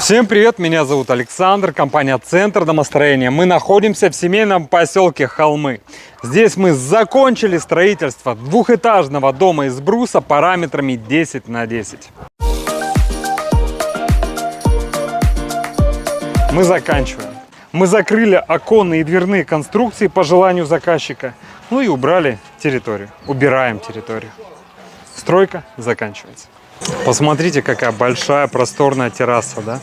Всем привет, меня зовут Александр, компания «Центр домостроения». Мы находимся в семейном поселке Холмы. Здесь мы закончили строительство двухэтажного дома из бруса параметрами 10 на 10. Мы заканчиваем. Мы закрыли оконные и дверные конструкции по желанию заказчика. Ну и убрали территорию. Убираем территорию. Стройка заканчивается. Посмотрите, какая большая просторная терраса, да?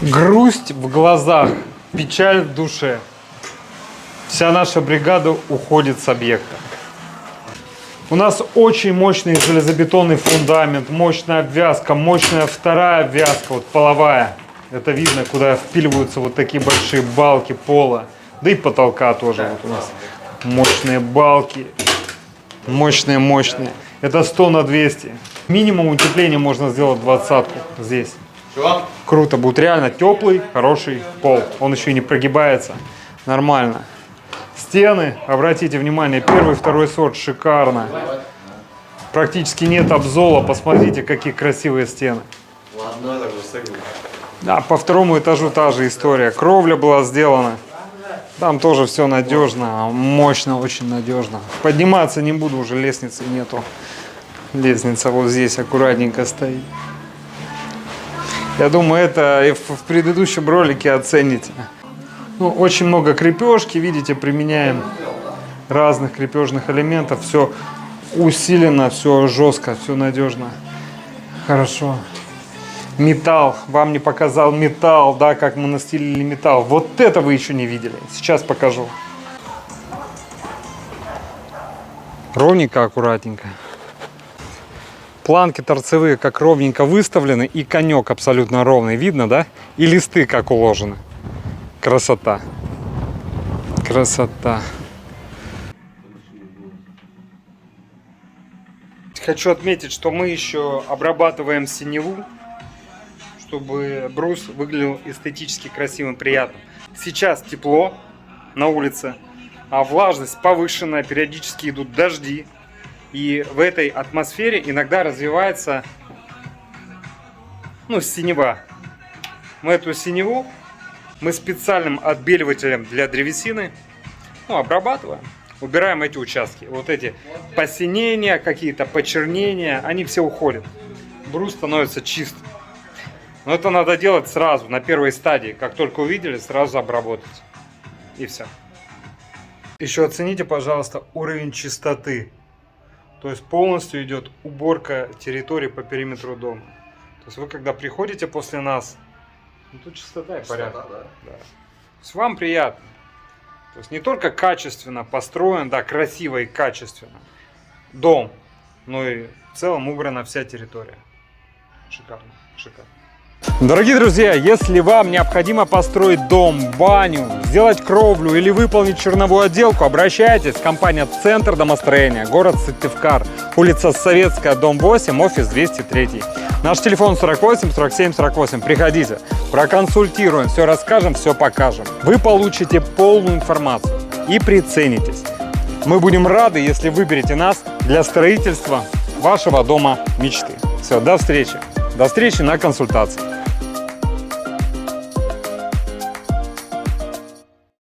Грусть в глазах, печаль в душе. Вся наша бригада уходит с объекта. У нас очень мощный железобетонный фундамент, мощная обвязка, мощная вторая обвязка, вот половая. Это видно, куда впиливаются вот такие большие балки пола, да и потолка тоже. Вот у нас мощные балки, мощные. Это 100 на 200. Минимум утепления можно сделать 20-ку здесь. Круто, будет реально теплый, хороший пол. Он еще и не прогибается. Нормально. Стены, обратите внимание, первый, второй сорт, шикарно. Практически нет обзола, посмотрите, какие красивые стены. Да, по второму этажу та же история. Кровля была сделана. Там тоже все надежно, мощно, очень надежно. Подниматься не буду, уже лестницы нету. Лестница вот здесь аккуратненько стоит. Я думаю, это и в предыдущем ролике оцените. Ну, очень много крепежки, видите, применяем разных крепежных элементов. Все усилено, все жестко, все надежно. Хорошо. Металл. Вам не показал металл, да, как мы настелили металл. Вот это вы еще не видели. Сейчас покажу. Ровненько, аккуратненько. Планки торцевые как ровненько выставлены, и конек абсолютно ровный, видно, да? И листы как уложены. Красота. Красота. Хочу отметить, что мы еще обрабатываем синеву, чтобы брус выглядел эстетически красивым, приятным. Сейчас тепло на улице, а влажность повышенная, периодически идут дожди. И в этой атмосфере иногда развивается, синева. Мы эту синеву специальным отбеливателем для древесины обрабатываем. Убираем эти участки. Вот эти посинения, какие-то почернения, они все уходят. Брус становится чистым. Но это надо делать сразу, на первой стадии. Как только увидели, сразу обработать. И все. Еще оцените, пожалуйста, уровень чистоты. То есть полностью идет уборка территории по периметру дома. То есть вы когда приходите после нас, тут чистота и порядок. Да. То есть вам приятно. То есть не только качественно построен, да, красиво и качественно дом, но и в целом убрана вся территория. Шикарно, шикарно. Дорогие друзья, если вам необходимо построить дом, баню, сделать кровлю или выполнить черновую отделку, обращайтесь. Компания «Центр домостроения», город Сыктывкар, улица Советская, дом 8, офис 203. Наш телефон 48 47 48. Приходите, проконсультируем, все расскажем, все покажем. Вы получите полную информацию и приценитесь. Мы будем рады, если выберете нас для строительства вашего дома мечты. Все, до встречи. До встречи на консультации.